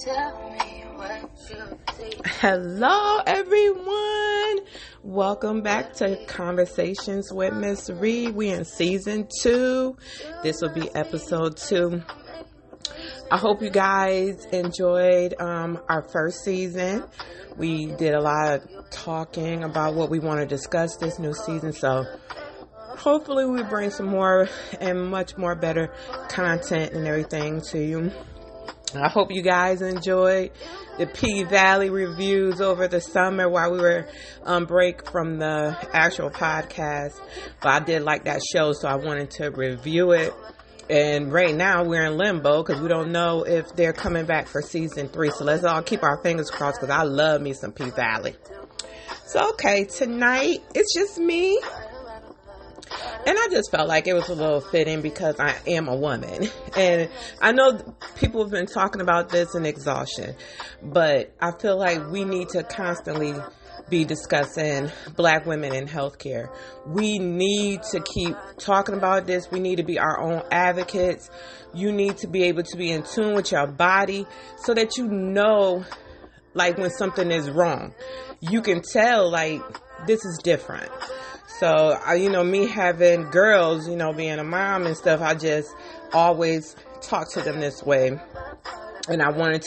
Tell me what you see. Hello, everyone. Welcome back to Conversations with Miss Reed. We in season 2. This will be episode 2. I hope you guys enjoyed our first season. We did a lot of talking about what we want to discuss this new season. So hopefully we bring some more and much more better content and everything to you. I hope you guys enjoyed the P Valley reviews over the summer while we were on break from the actual podcast. But I did like that show, so I wanted to review it. And right now we're in limbo because we don't know if they're coming back for season 3. So let's all keep our fingers crossed because I love me some P Valley. So okay, tonight it's just me. And I just felt like it was a little fitting because I am a woman. And I know people have been talking about this in exhaustion, but I feel like we need to constantly be discussing Black women in healthcare. We need to keep talking about this. We need to be our own advocates. You need to be able to be in tune with your body so that you know, like, when something is wrong. You can tell, like, this is different. So, me having girls, being a mom and stuff, I just always talk to them this way. And I wanted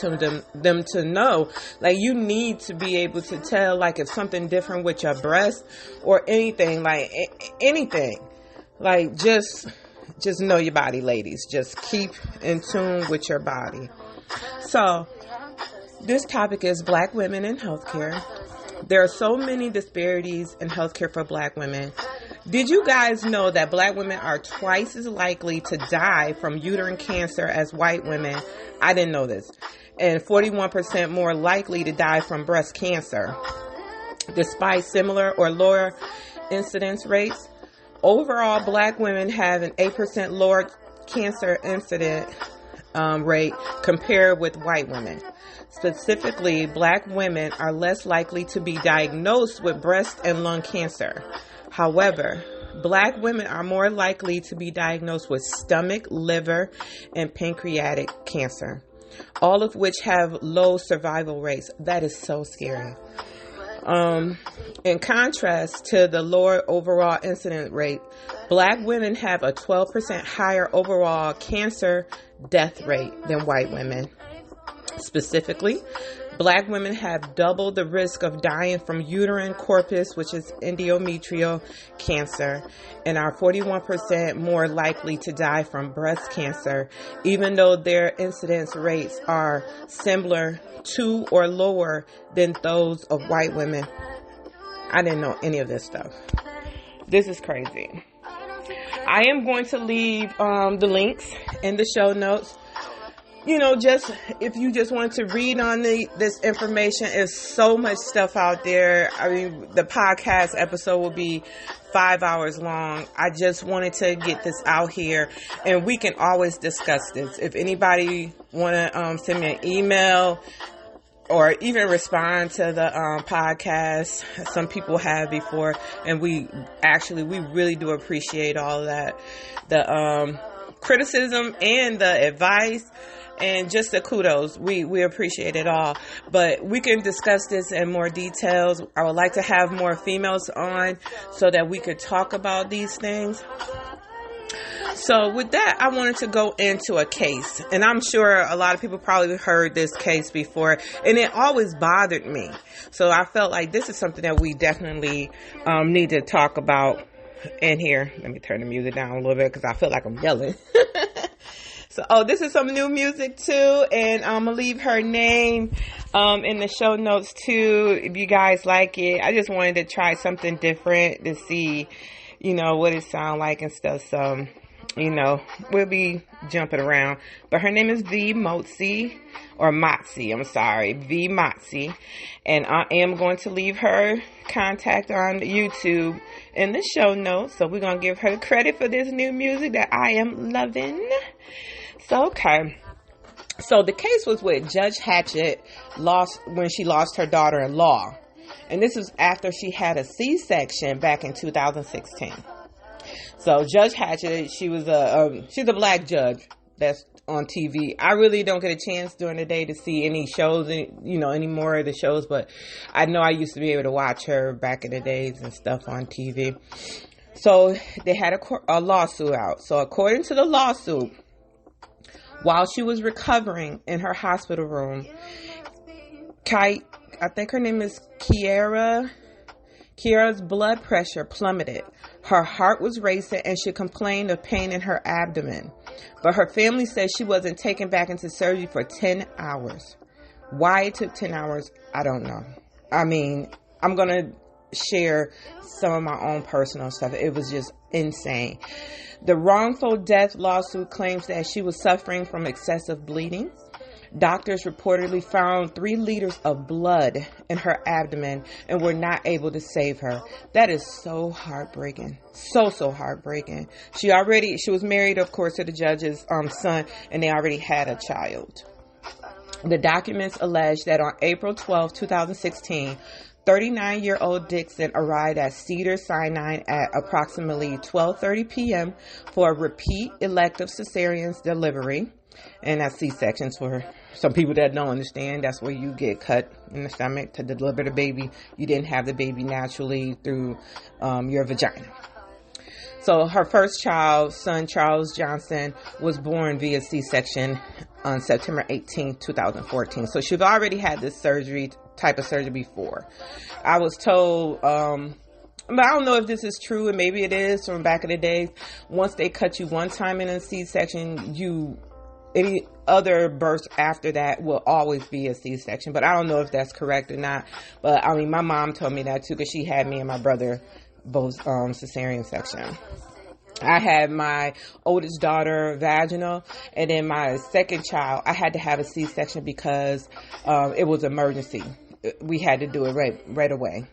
them to know, like, you need to be able to tell, like, if something different with your breast or anything, like, anything. Like, just know your body, ladies. Just keep in tune with your body. So, this topic is Black women in healthcare. There are so many disparities in healthcare for Black women. Did you guys know that Black women are twice as likely to die from uterine cancer as white women? I didn't know this. And 41% more likely to die from breast cancer. Despite similar or lower incidence rates, overall Black women have an 8% lower cancer incident rate compared with white women. Specifically, Black women are less likely to be diagnosed with breast and lung cancer. However, Black women are more likely to be diagnosed with stomach, liver, and pancreatic cancer, all of which have low survival rates. That is so scary. In contrast to the lower overall incident rate, Black women have a 12% higher overall cancer death rate than white women. Specifically, Black women have double the risk of dying from uterine corpus, which is endometrial cancer, and are 41% more likely to die from breast cancer, even though their incidence rates are similar to or lower than those of white women. I didn't know any of this stuff. This is crazy. I am going to leave the links in the show notes. Just if you just want to read on this information, there's so much stuff out there. I mean, the podcast episode will be 5 hours long. I just wanted to get this out here, and we can always discuss this. If anybody want to send me an email or even respond to the podcast, some people have before, and we really do appreciate all of that, the criticism and the advice. And just the kudos. We appreciate it all. But we can discuss this in more details. I would like to have more females on so that we could talk about these things. So with that, I wanted to go into a case. And I'm sure a lot of people probably heard this case before. And it always bothered me. So I felt like this is something that we definitely need to talk about in here. Let me turn the music down a little bit because I feel like I'm yelling. So, this is some new music too, and I'm gonna leave her name in the show notes too if you guys like it. I just wanted to try something different to see, what it sound like and stuff. So, we'll be jumping around. But her name is V Motzi, or Motzi, I'm sorry, V Motzi, and I am going to leave her contact on YouTube in the show notes. So we're gonna give her credit for this new music that I am loving. So, okay. So the case was with Judge Hatchett when she lost her daughter-in-law. And this was after she had a C-section back in 2016. So Judge Hatchett, she's a black judge. That's on TV. I really don't get a chance during the day to see any shows, any more of the shows, but I know I used to be able to watch her back in the days and stuff on TV. So they had a lawsuit out. So according to the lawsuit, while she was recovering in her hospital room, I think her name is Kiara's blood pressure plummeted. Her heart was racing and she complained of pain in her abdomen. But her family says she wasn't taken back into surgery for 10 hours. Why it took 10 hours, I don't know. I mean, I'm going to share some of my own personal stuff. It was just insane. The wrongful death lawsuit claims that she was suffering from excessive bleeding. Doctors reportedly found 3 liters of blood in her abdomen and were not able to save her. That is so heartbreaking. So heartbreaking. She was married, of course, to the judge's son, and they already had a child. The documents allege that on April 12, 2016, 39-year-old Dixon arrived at Cedars-Sinai at approximately 12:30 p.m. for a repeat elective cesarean delivery. And that's C-sections for some people that don't understand. That's where you get cut in the stomach to deliver the baby. You didn't have the baby naturally through your vagina. So her first child, son Charles Johnson, was born via C-section on September 18, 2014. So she'd already had this type of surgery before. I was told, but I don't know if this is true, and maybe it is from back in the days. Once they cut you one time in a C-section, any other births after that will always be a C-section. But I don't know if that's correct or not. But I mean, my mom told me that too, because she had me and my brother both cesarean section. I had my oldest daughter vaginal, and then my second child, I had to have a C-section because it was emergency. We had to do it right away.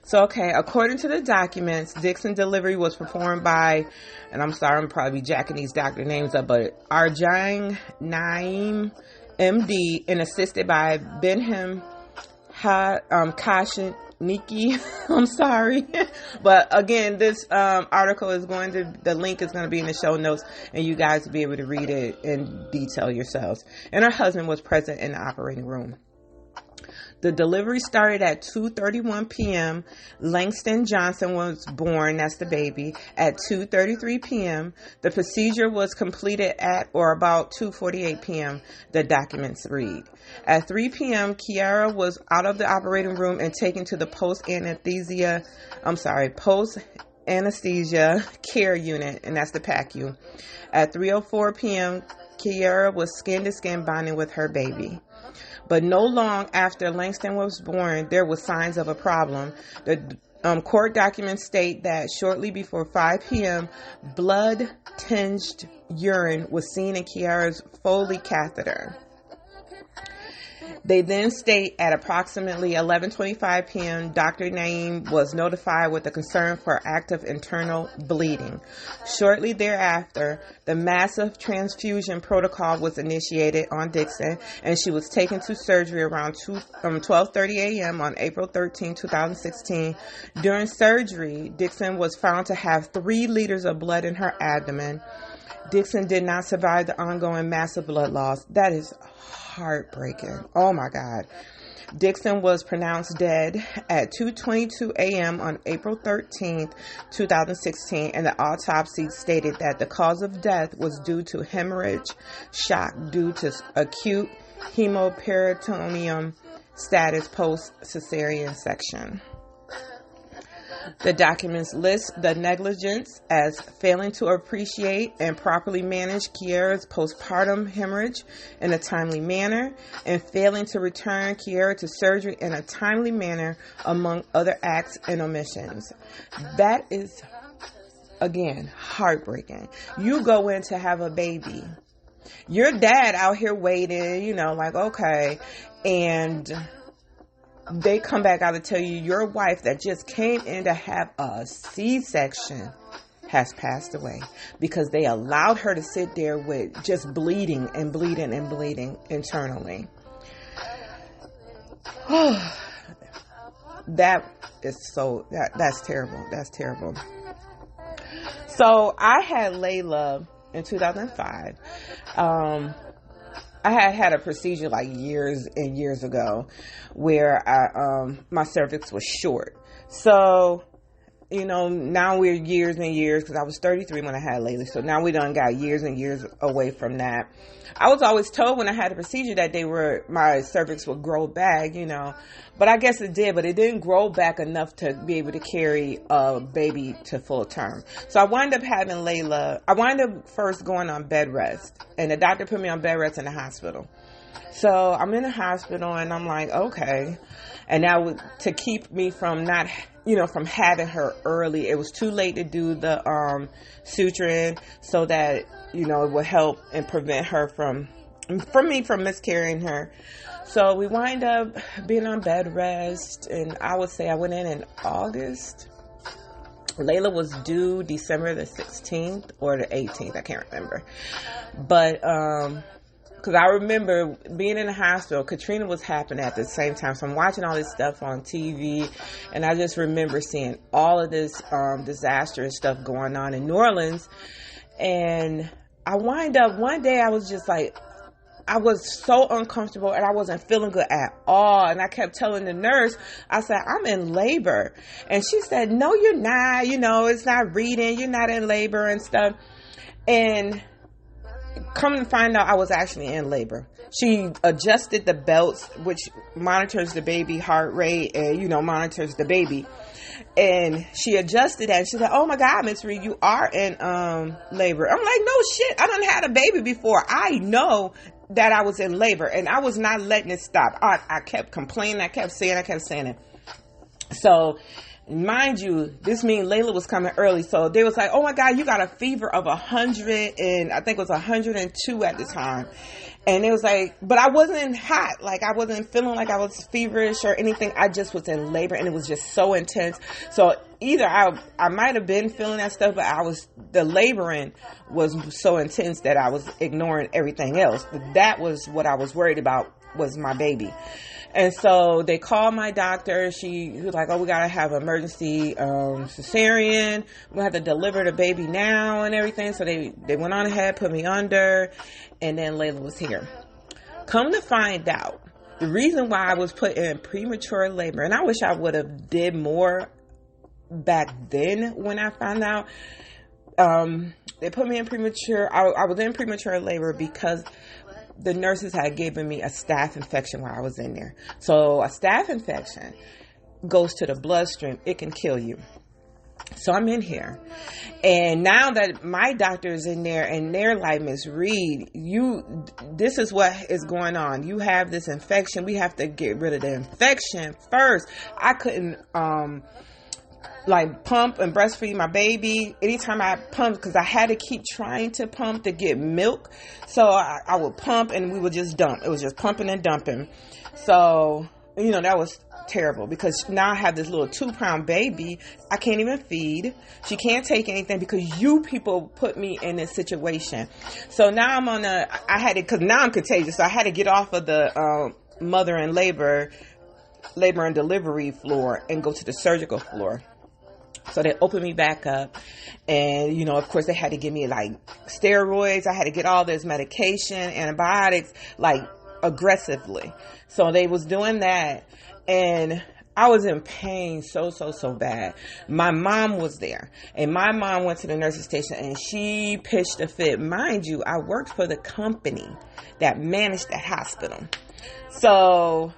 So, okay, according to the documents, Dixon's delivery was performed by, and I'm sorry, I'm probably jacking these doctor names up, but Arjang Naeem, MD, and assisted by Benham Kashniki. I'm sorry. But again, this article the link is going to be in the show notes, and you guys will be able to read it in detail yourselves. And her husband was present in the operating room. The delivery started at 2:31 p.m. Langston Johnson was born, that's the baby, at 2:33 p.m. The procedure was completed at or about 2:48 p.m., the documents read. At 3 p.m., Kiara was out of the operating room and taken to the post-anesthesia care unit, and that's the PACU. At 3:04 p.m., Kiara was skin-to-skin bonding with her baby. But no long after Langston was born, there were signs of a problem. The court documents state that shortly before 5 p.m., blood-tinged urine was seen in Kiara's Foley catheter. They then state at approximately 11:25 p.m., Dr. Naeem was notified with a concern for active internal bleeding. Shortly thereafter, the massive transfusion protocol was initiated on Dixon, and she was taken to surgery around 12:30 a.m. on April 13, 2016. During surgery, Dixon was found to have 3 liters of blood in her abdomen. Dixon did not survive the ongoing massive blood loss. That is heartbreaking. Oh my God. Dixon was pronounced dead at 2:22 a.m. on April 13, 2016, and the autopsy stated that the cause of death was due to hemorrhage shock due to acute hemoperitoneum status post-cesarean section. The documents list the negligence as failing to appreciate and properly manage Kiara's postpartum hemorrhage in a timely manner and failing to return Kiara to surgery in a timely manner, among other acts and omissions. That is, again, heartbreaking. You go in to have a baby. Your dad out here waiting, like, okay, and they come back out to tell you your wife that just came in to have a C-section has passed away because they allowed her to sit there with just bleeding and bleeding and bleeding internally. That's terrible. That's terrible. So I had Layla in 2005. I had a procedure like years and years ago where my cervix was short. So, now we're years and years, because I was 33 when I had Layla. So now we done got years and years away from that. I was always told when I had the procedure that my cervix would grow back, but I guess it did, but it didn't grow back enough to be able to carry a baby to full term. So I wound up having Layla. I wound up first going on bed rest, and the doctor put me on bed rest in the hospital. So I'm in the hospital, and I'm like, okay. And now to keep me from from having her early, it was too late to do the suturing, so that, it would help and prevent her from miscarrying her. So we wind up being on bed rest, and I would say I went in August. Layla was due December the 16th or the 18th. I can't remember. But, because I remember being in the hospital, Katrina was happening at the same time. So I'm watching all this stuff on TV, and I just remember seeing all of this disastrous stuff going on in New Orleans. And I wind up, one day I was just like, I was so uncomfortable, and I wasn't feeling good at all. And I kept telling the nurse, I said, I'm in labor. And she said, no, you're not. It's not reading. You're not in labor and stuff. And come to find out, I was actually in labor. She adjusted the belts, which monitors the baby heart rate and, monitors the baby. And she adjusted that. And she said, oh my God, Miss Reed, you are in labor. I'm like, no shit. I done had a baby before. I know that I was in labor, and I was not letting it stop. I kept complaining. I kept saying it. So, mind you, this means Layla was coming early. So they was like, oh my God, you got a fever of 100, and I think it was 102 at the time. And it was like, but I wasn't hot. Like, I wasn't feeling like I was feverish or anything. I just was in labor, and it was just so intense. So either I might have been feeling that stuff, but the laboring was so intense that I was ignoring everything else. That was what I was worried about, was my baby. And so they called my doctor. She was like, oh, we got to have an emergency cesarean. We have to deliver the baby now and everything. So they went on ahead, put me under, and then Layla was here. Come to find out, the reason why I was put in premature labor, and I wish I would have did more back then when I found out, they put me in premature. I was in premature labor because the nurses had given me a staph infection while I was in there. So a staph infection goes to the bloodstream. It can kill you. So I'm in here. And now that my doctor is in there, and they're like, Miss Reed, this is what is going on. You have this infection. We have to get rid of the infection first. I couldn't, pump and breastfeed my baby. Anytime I pumped, because I had to keep trying to pump to get milk. So I would pump, and we would just dump. It was just pumping and dumping. So, that was terrible, because now I have this little 2-pound baby. I can't even feed. She can't take anything because you people put me in this situation. So now because now I'm contagious. So I had to get off of the mother and labor and delivery floor and go to the surgical floor. So they opened me back up, and, of course they had to give me steroids. I had to get all this medication, antibiotics, aggressively. So they was doing that, and I was in pain so bad. My mom was there, and my mom went to the nursing station, and she pitched a fit. Mind you, I worked for the company that managed the hospital. So,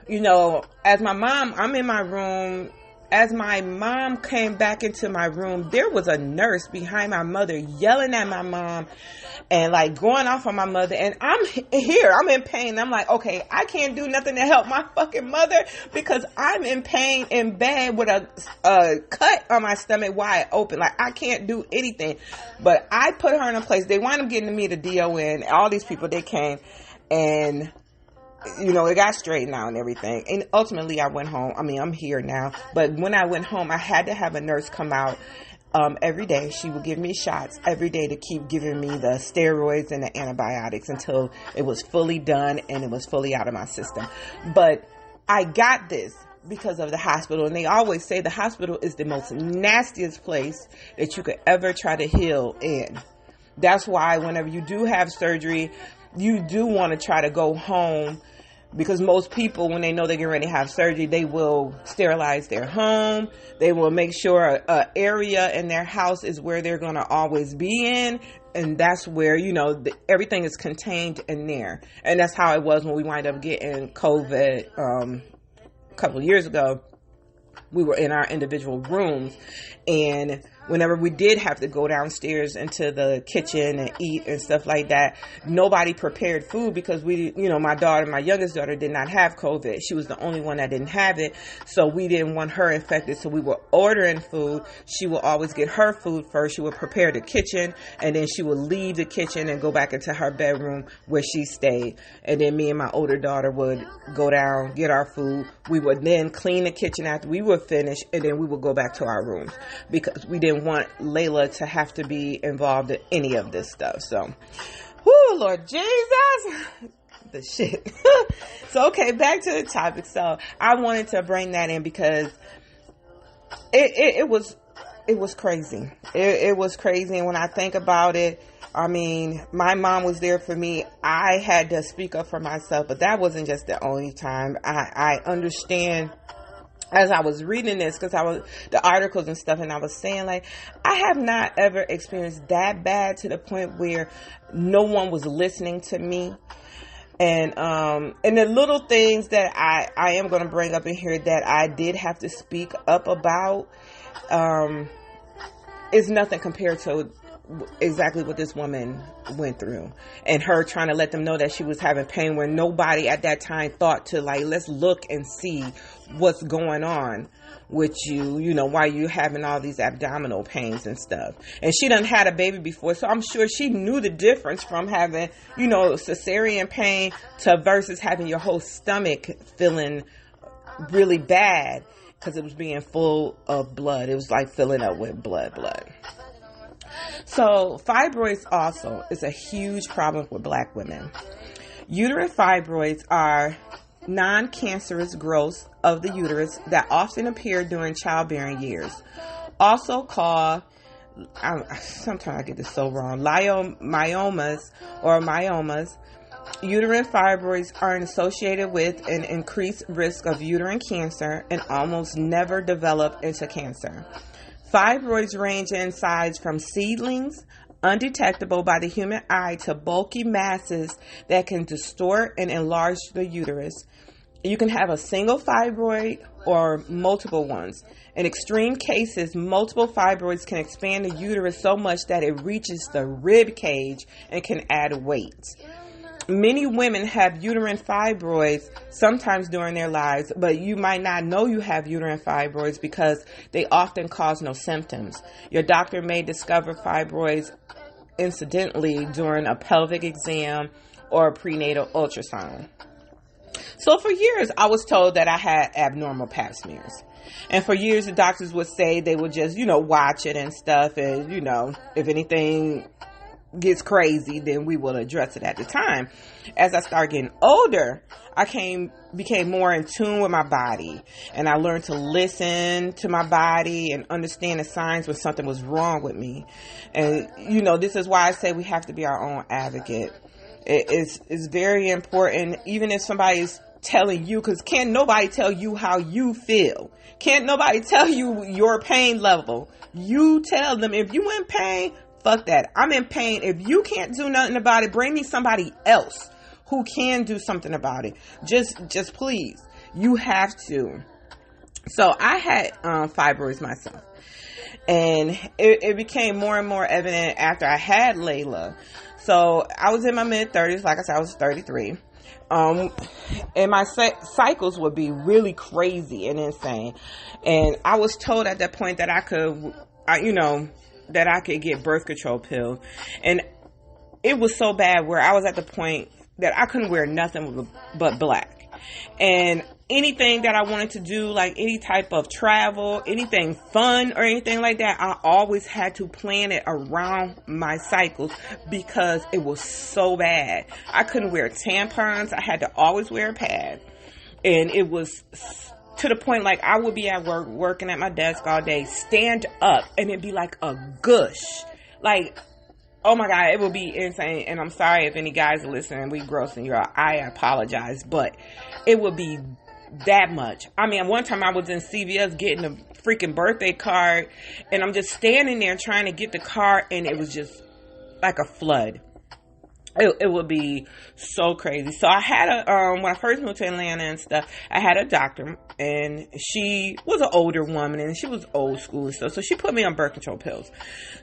as my mom, I'm in my room. As my mom came back into my room, there was a nurse behind my mother yelling at my mom and going off on my mother. And I'm here, I'm in pain. I'm like, okay, I can't do nothing to help my fucking mother because I'm in pain in bed with a cut on my stomach wide open. I can't do anything. But I put her in a place. They wound up getting me the DON. All these people, they came, and it got straightened out and everything. And ultimately I went home. I mean, I'm here now. But when I went home, I had to have a nurse come out every day. She would give me shots every day to keep giving me the steroids and the antibiotics until it was fully done and it was fully out of my system. But I got this because of the hospital. And they always say the hospital is the most nastiest place that you could ever try to heal in. that's why whenever you do have surgery, you do want to try to go home, because most people, when they know they're getting ready to have surgery, they will sterilize their home. They will make sure an area in their house is where they're going to always be in. And that's where, everything is contained in there. And that's how it was when we wind up getting COVID a couple of years ago. We were in our individual rooms, and whenever we did have to go downstairs into the kitchen and eat and stuff like that, nobody prepared food because my youngest daughter did not have COVID. She was the only one that didn't have it. So we didn't want her infected. So we were ordering food. She would always get her food first. She would prepare the kitchen, and then she would leave the kitchen and go back into her bedroom where she stayed. And then me and my older daughter would go down, get our food. We would then clean the kitchen after we were finished, and then we would go back to our rooms because we didn't want Layla to have to be involved in any of this stuff. So, whoo, Lord Jesus, the shit. So, okay, back to the topic. So, I wanted to bring that in because it was crazy. It was crazy, and when I think about it, I mean, my mom was there for me. I had to speak up for myself, but that wasn't just the only time. I understand. As I was reading this, because the articles and stuff, and I was saying, like, I have not ever experienced that bad to the point where no one was listening to me. And the little things that I am going to bring up in here that I did have to speak up about, is nothing compared to exactly what this woman went through, and her trying to let them know that she was having pain where nobody at that time thought to, like, let's look and see what's going on with you, why you having all these abdominal pains and stuff. And she done had a baby before, so I'm sure she knew the difference from having, cesarean pain to versus having your whole stomach feeling really bad because it was being full of blood. It was like filling up with blood. So fibroids also is a huge problem with Black women. Uterine fibroids are non-cancerous growths of the uterus that often appear during childbearing years. Also called, sometimes I get this so wrong, myomas or myomas. Uterine fibroids are associated with an increased risk of uterine cancer and almost never develop into cancer. Fibroids range in size from seedlings, undetectable by the human eye, to bulky masses that can distort and enlarge the uterus. You can have a single fibroid or multiple ones. In extreme cases, multiple fibroids can expand the uterus so much that it reaches the rib cage and can add weight. Many women have uterine fibroids sometimes during their lives, but you might not know you have uterine fibroids because they often cause no symptoms. Your doctor may discover fibroids incidentally during a pelvic exam or a prenatal ultrasound. So for years, I was told that I had abnormal pap smears. And for years, the doctors would say they would just, watch it and stuff. And, if anything gets crazy, then we will address it at the time. As I started getting older, I became more in tune with my body, and I learned to listen to my body and understand the signs when something was wrong with me. And this is why I say we have to be our own advocate. It's very important, even if somebody's telling you, because can't nobody tell you how you feel. Can't nobody tell you your pain level. You tell them. If you in pain, fuck that. I'm in pain. If you can't do nothing about it, bring me somebody else who can do something about it. Just please. You have to. So I had fibroids myself. And it became more and more evident after I had Layla. So I was in my mid-30s. Like I said, I was 33. And my cycles would be really crazy and insane. And I was told at that point that I could get birth control pills. And it was so bad where I was at the point that I couldn't wear nothing but black. And anything that I wanted to do, like any type of travel, anything fun or anything like that, I always had to plan it around my cycles because it was so bad. I couldn't wear tampons. I had to always wear a pad. And it was to the point, like, I would be at work, working at my desk all day, stand up, and it'd be like a gush. Like, Oh my God, it would be insane. And I'm sorry if any guys are listening, we grossing you out. I apologize, but it would be that much. I mean, one time I was in CVS getting a freaking birthday card, and I'm just standing there trying to get the card, and it was just like a flood. It would be so crazy. So I had when I first moved to Atlanta and stuff, I had a doctor, and she was an older woman, and she was old school and stuff. So she put me on birth control pills.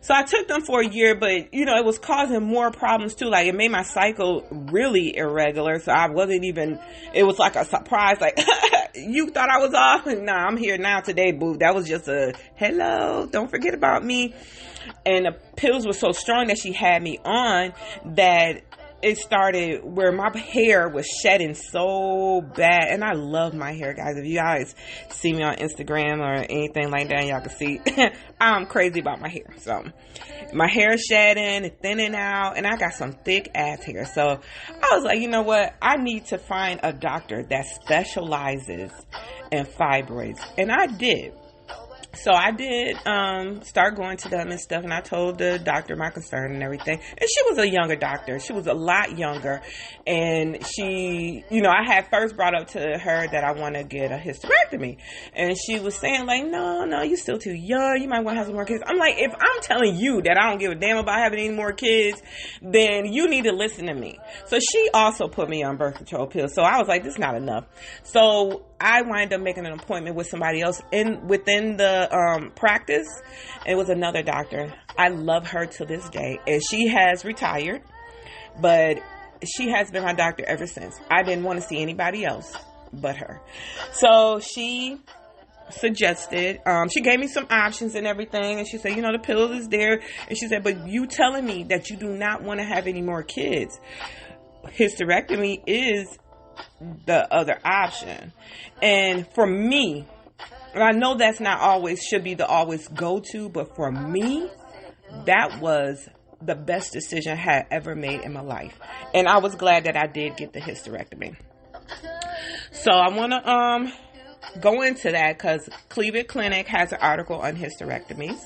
So I took them for a year, but it was causing more problems too. Like, it made my cycle really irregular. So I wasn't even, it was like a surprise, like, you thought I was off? Nah, I'm here now today, boo. That was just a hello, don't forget about me. And the pills were so strong that she had me on that it started where my hair was shedding so bad. And I love my hair, guys. If you guys see me on Instagram or anything like that, y'all can see I'm crazy about my hair. So my hair is shedding, thinning out, and I got some thick ass hair. So I was like, you know what? I need to find a doctor that specializes in fibroids. And I did. So I did start going to them and stuff, and I told the doctor my concern and everything. And she was a younger doctor. She was a lot younger. And she, I had first brought up to her that I want to get a hysterectomy. And she was saying, like, no, you're still too young. You might want to have some more kids. I'm like, if I'm telling you that I don't give a damn about having any more kids, then you need to listen to me. So she also put me on birth control pills. So I was like, this is not enough. So I wound up making an appointment with somebody else within the practice. It was another doctor. I love her to this day, and she has retired, but she has been my doctor ever since. I didn't want to see anybody else but her. So she suggested, she gave me some options and everything, and she said, the pills is there, and she said, but you telling me that you do not want to have any more kids. Hysterectomy is the other option. And for me, and I know that's not always should be the always go-to, but for me, that was the best decision I had ever made in my life. And I was glad that I did get the hysterectomy. So I want to go into that because Cleveland Clinic has an article on hysterectomies.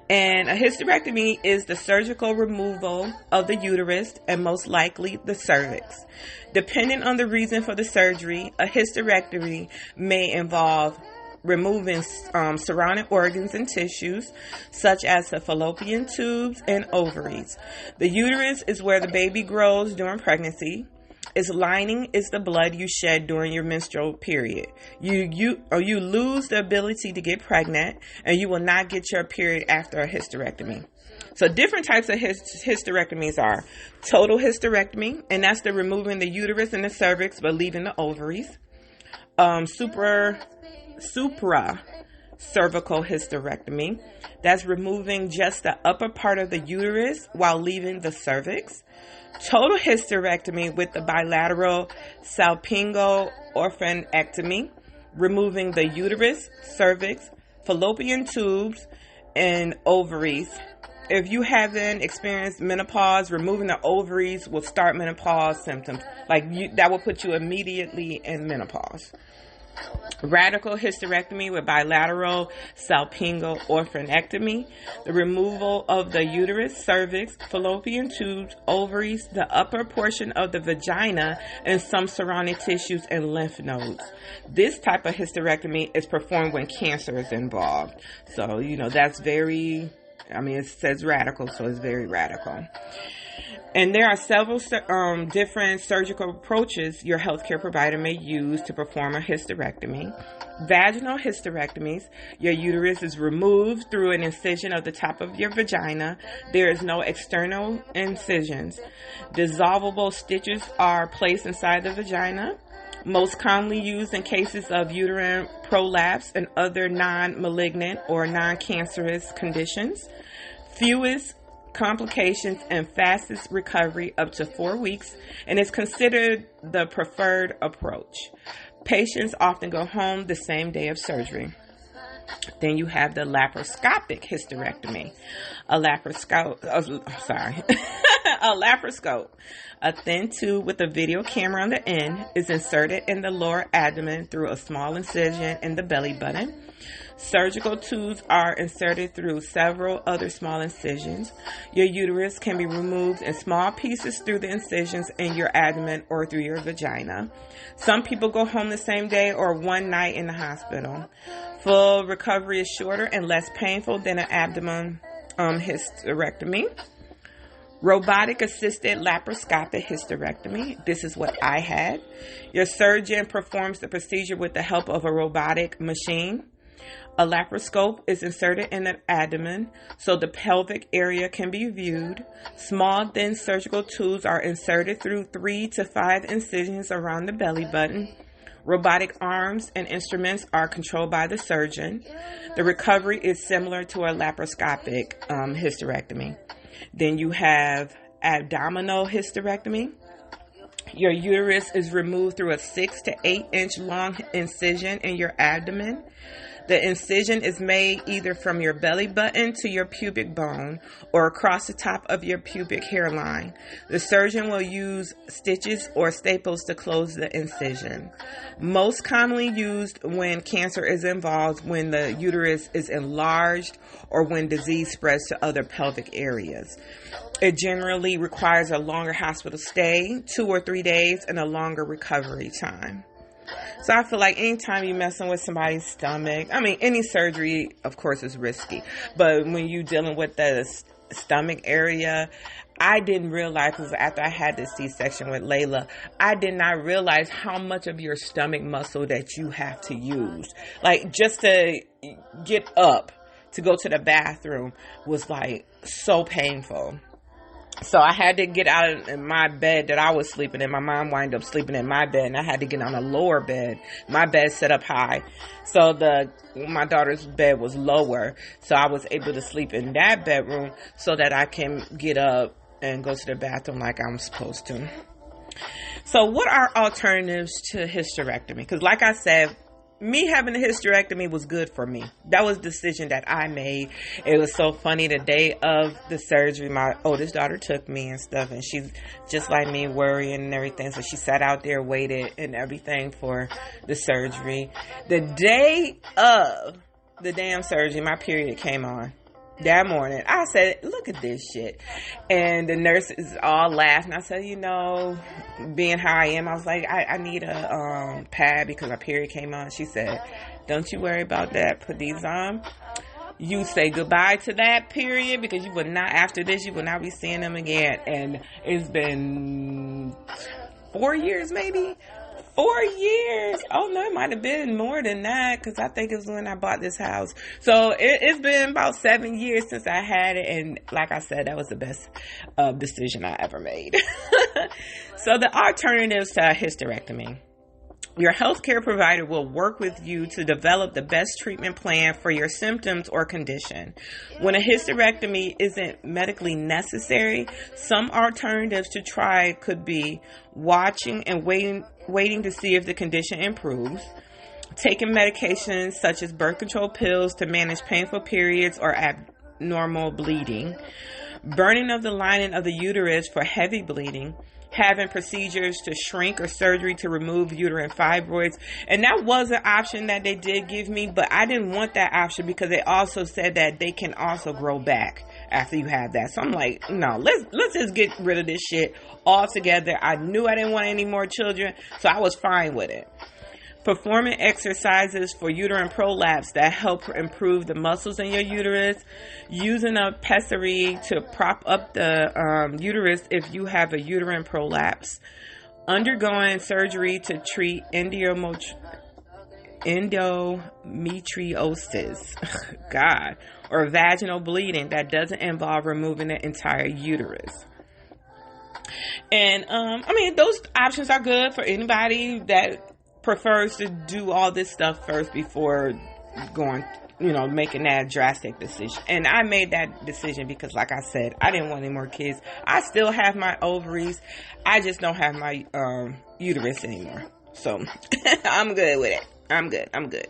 And a hysterectomy is the surgical removal of the uterus and most likely the cervix. Depending on the reason for the surgery, a hysterectomy may involve removing surrounding organs and tissues, such as the fallopian tubes and ovaries. The uterus is where the baby grows during pregnancy. Its lining is the blood you shed during your menstrual period. You lose the ability to get pregnant, and you will not get your period after a hysterectomy. So different types of hysterectomies are total hysterectomy, and that's the removing the uterus and the cervix but leaving the ovaries. Supra cervical hysterectomy, that's removing just the upper part of the uterus while leaving the cervix. Total hysterectomy with the bilateral salpingo orphanectomy, removing the uterus, cervix, fallopian tubes, and ovaries. If you haven't experienced menopause, removing the ovaries will start menopause symptoms. That will put you immediately in menopause. Radical hysterectomy with bilateral salpingo orphanectomy, the removal of the uterus, cervix, fallopian tubes, ovaries, the upper portion of the vagina, and some surrounding tissues and lymph nodes. This type of hysterectomy is performed when cancer is involved. So, that's very, it says radical, so it's very radical. And there are several different surgical approaches your healthcare provider may use to perform a hysterectomy. Vaginal hysterectomies, your uterus is removed through an incision of the top of your vagina. There is no external incisions. Dissolvable stitches are placed inside the vagina, most commonly used in cases of uterine prolapse and other non-malignant or non-cancerous conditions. Fewest complications and fastest recovery up to 4 weeks, and is considered the preferred approach. Patients often go home the same day of surgery. Then you have the laparoscopic hysterectomy. A laparoscope, a thin tube with a video camera on the end, is inserted in the lower abdomen through a small incision in the belly button. Surgical tubes are inserted through several other small incisions. Your uterus can be removed in small pieces through the incisions in your abdomen or through your vagina. Some people go home the same day or one night in the hospital. Full recovery is shorter and less painful than an abdomen hysterectomy. Robotic assisted laparoscopic hysterectomy. This is what I had. Your surgeon performs the procedure with the help of a robotic machine. A laparoscope is inserted in the abdomen so the pelvic area can be viewed. Small, thin surgical tubes are inserted through 3 to 5 incisions around the belly button. Robotic arms and instruments are controlled by the surgeon. The recovery is similar to a laparoscopic hysterectomy. Then you have abdominal hysterectomy. Your uterus is removed through a 6 to 8 inch long incision in your abdomen. The incision is made either from your belly button to your pubic bone or across the top of your pubic hairline. The surgeon will use stitches or staples to close the incision. Most commonly used when cancer is involved, when the uterus is enlarged, or when disease spreads to other pelvic areas. It generally requires a longer hospital stay, 2 or 3 days, and a longer recovery time. So I feel like anytime you're messing with somebody's stomach, I mean, any surgery, of course, is risky. But when you're dealing with the stomach area, I didn't realize, because after I had the C-section with Layla, I did not realize how much of your stomach muscle that you have to use. Like, just to get up to go to the bathroom was like so painful. So I had to get out of my bed that I was sleeping in. My mom wound up sleeping in my bed, and I had to get on a lower bed. My bed set up high. So my daughter's bed was lower. So I was able to sleep in that bedroom so that I can get up and go to the bathroom like I'm supposed to. So what are alternatives to hysterectomy? Because like I said, me having a hysterectomy was good for me. That was a decision that I made. It was so funny, the day of the surgery, my oldest daughter took me and stuff, and she's just like me, worrying and everything. So she sat out there, waited and everything for the surgery. The day of the damn surgery, my period came on. That morning, I said, look at this shit. And the nurses all laughed. And I said, being how I am, I was like, I need a pad because my period came on. She said, don't you worry about that. Put these on. You say goodbye to that period because you will not, after this, you will not be seeing them again. And it's been 4 years, maybe. 4 years. Oh no, it might have been more than that, because I think it was when I bought this house. So it's been about 7 years since I had it, and like I said, that was the best decision I ever made. So the alternatives to a hysterectomy. Your healthcare provider will work with you to develop the best treatment plan for your symptoms or condition. When a hysterectomy isn't medically necessary, some alternatives to try could be watching and waiting to see if the condition improves, taking medications such as birth control pills to manage painful periods or abnormal bleeding, burning of the lining of the uterus for heavy bleeding, having procedures to shrink or surgery to remove uterine fibroids. And that was an option that they did give me, but I didn't want that option because they also said that they can also grow back after you have that. So I'm like, no, let's just get rid of this shit altogether. I knew I didn't want any more children, so I was fine with it. Performing exercises for uterine prolapse that help improve the muscles in your uterus. Using a pessary to prop up the uterus if you have a uterine prolapse. Undergoing surgery to treat endometriosis, God, or vaginal bleeding that doesn't involve removing the entire uterus. And, those options are good for anybody that prefers to do all this stuff first before going, making that drastic decision. And I made that decision because, like I said, I didn't want any more kids. I still have my ovaries. I just don't have my uterus anymore. So I'm good with it. I'm good.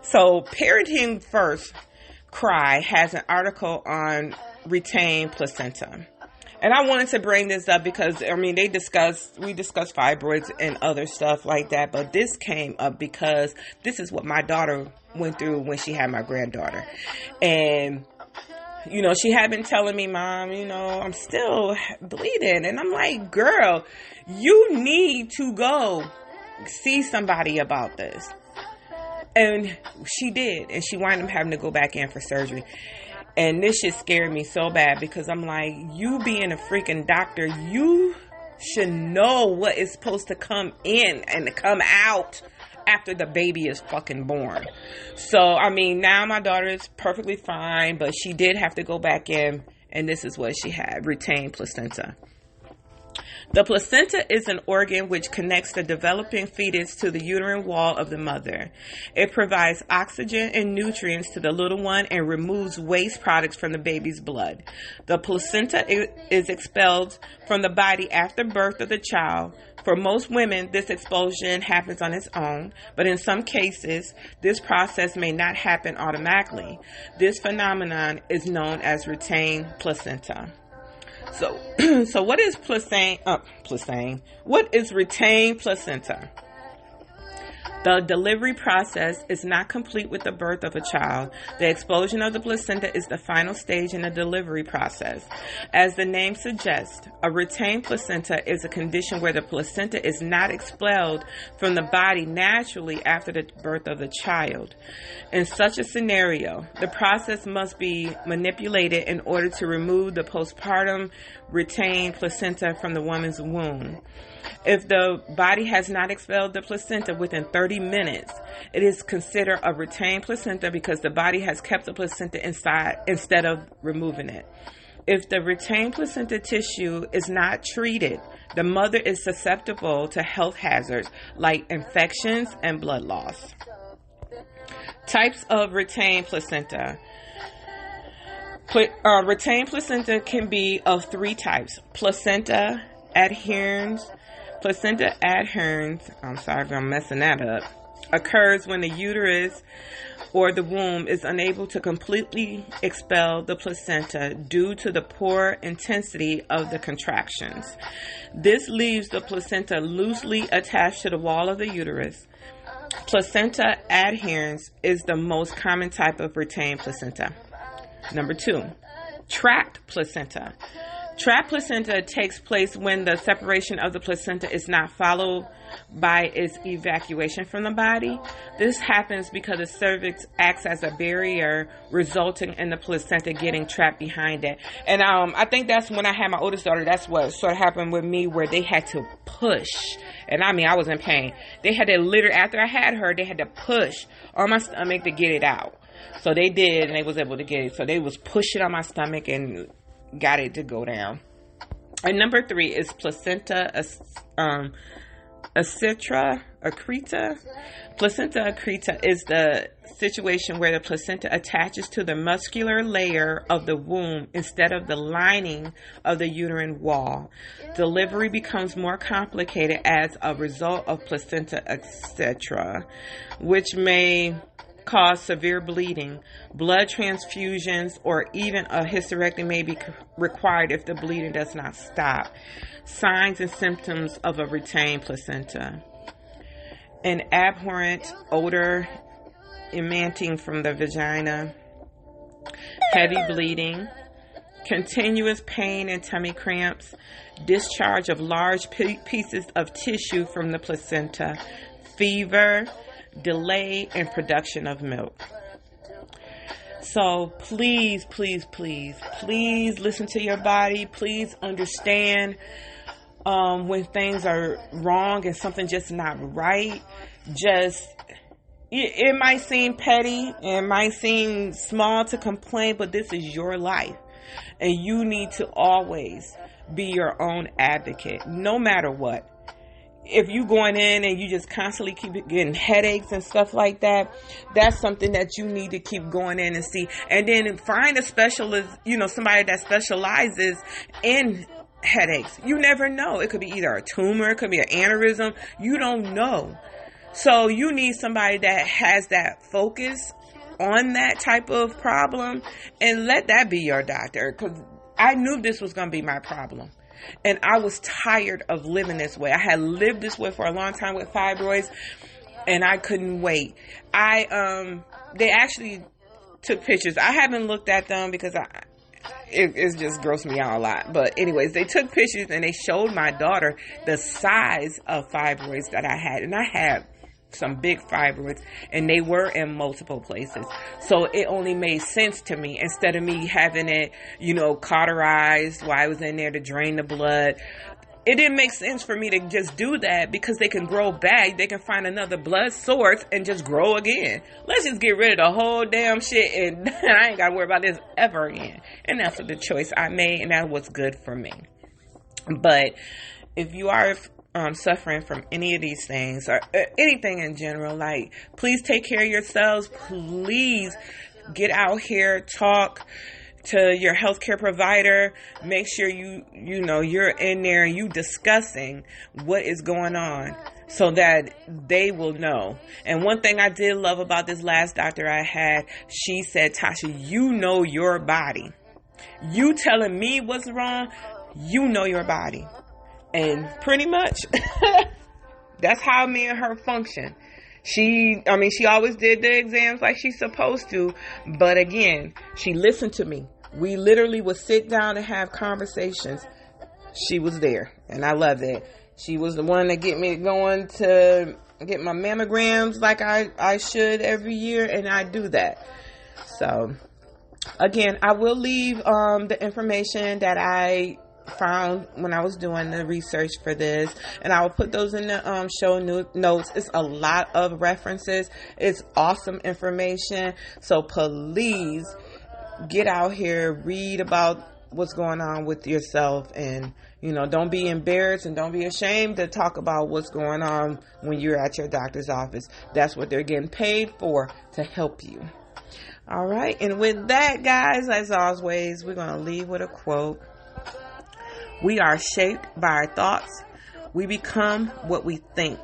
So Parenting First Cry has an article on retained placenta. And I wanted to bring this up because, I mean, we discussed fibroids and other stuff like that, but this came up because this is what my daughter went through when she had my granddaughter. And, you know, she had been telling me, Mom, you know, I'm still bleeding. And I'm like, girl, you need to go see somebody about this. And she did. And she wound up having to go back in for surgery. And this shit scared me so bad because I'm like, you being a freaking doctor, you should know what is supposed to come in and to come out after the baby is fucking born. So, I mean, now my daughter is perfectly fine, but she did have to go back in, and this is what she had: retained placenta. The placenta is an organ which connects the developing fetus to the uterine wall of the mother. It provides oxygen and nutrients to the little one and removes waste products from the baby's blood. The placenta is expelled from the body after birth of the child. For most women, this expulsion happens on its own, but in some cases, this process may not happen automatically. This phenomenon is known as retained placenta. So what is What is retained placenta? The delivery process is not complete with the birth of a child. The expulsion of the placenta is the final stage in the delivery process. As the name suggests, a retained placenta is a condition where the placenta is not expelled from the body naturally after the birth of the child. In such a scenario, the process must be manipulated in order to remove the postpartum retained placenta from the woman's womb. If the body has not expelled the placenta within 30 minutes, it is considered a retained placenta because the body has kept the placenta inside instead of removing it. If the retained placenta tissue is not treated, the mother is susceptible to health hazards like infections and blood loss. Types of retained placenta. Retained placenta can be of three types: placenta adherens. Placenta adherens, I'm sorry if I'm messing that up, occurs when the uterus or the womb is unable to completely expel the placenta due to the poor intensity of the contractions. This leaves the placenta loosely attached to the wall of the uterus. Placenta adherens is the most common type of retained placenta. Number 2, trapped placenta. Trapped placenta takes place when the separation of the placenta is not followed by its evacuation from the body. This happens because the cervix acts as a barrier, resulting in the placenta getting trapped behind it. And I think that's when I had my oldest daughter, that's what sort of happened with me, where they had to push. And I mean, I was in pain. They had to literally, after I had her, they had to push on my stomach to get it out. So they did, and they was able to get it. So they was pushing on my stomach and got it to go down. And number 3 is placenta accreta. Placenta accreta is the situation where the placenta attaches to the muscular layer of the womb instead of the lining of the uterine wall. Delivery becomes more complicated as a result of placenta accreta, which may cause severe bleeding. Blood transfusions or even a hysterectomy may be required if the bleeding does not stop. Signs and symptoms of a retained placenta: an abhorrent odor emanating from the vagina, heavy bleeding, continuous pain and tummy cramps, discharge of large pieces of tissue from the placenta, fever, delay in production of milk. So please listen to your body. Please understand when things are wrong and something just not right. It might seem petty, it might seem small to complain, but this is your life, and you need to always be your own advocate, no matter what. If you going in and you just constantly keep getting headaches and stuff like that, that's something that you need to keep going in and see. And then find a specialist, somebody that specializes in headaches. You never know. It could be either a tumor, it could be an aneurysm. You don't know. So you need somebody that has that focus on that type of problem, and let that be your doctor. Because I knew this was going to be my problem. And I was tired of living this way. I had lived this way for a long time with fibroids, and I couldn't wait. They actually took pictures. I haven't looked at them because it just grossed me out a lot. But anyways, they took pictures and they showed my daughter the size of fibroids that I had. And I had some big fibroids, and they were in multiple places. So it only made sense to me, instead of me having it, cauterized while I was in there to drain the blood. It didn't make sense for me to just do that, because they can grow back. They can find another blood source and just grow again. Let's just get rid of the whole damn shit, and I ain't got to worry about this ever again. And that's the choice I made, and that's what's good for me. But if you are suffering from any of these things, or anything in general, please take care of yourselves. Please get out here, talk to your healthcare provider. Make sure you're in there and you discussing what is going on, so that they will know. And one thing I did love about this last doctor I had, she said, Tasha, you know your body. You telling me what's wrong, you know your body. And pretty much that's how me and her function. She always did the exams like she's supposed to. But again, she listened to me. We literally would sit down and have conversations. She was there, and I love that. She was the one that get me going to get my mammograms like I should every year, and I do that. So again, I will leave the information that I found when I was doing the research for this, and I will put those in the show notes. It's a lot of references. It's awesome information. So please get out here, read about what's going on with yourself, and don't be embarrassed and don't be ashamed to talk about what's going on when you're at your doctor's office. That's what they're getting paid for, to help you. All right, and with that, guys, as always, we're going to leave with a quote. We are shaped by our thoughts. We become what we think.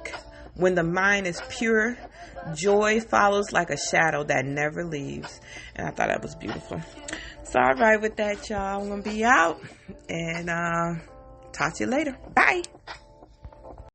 When the mind is pure, joy follows like a shadow that never leaves. And I thought that was beautiful. So, all right, with that, y'all, I'm going to be out. And talk to you later. Bye.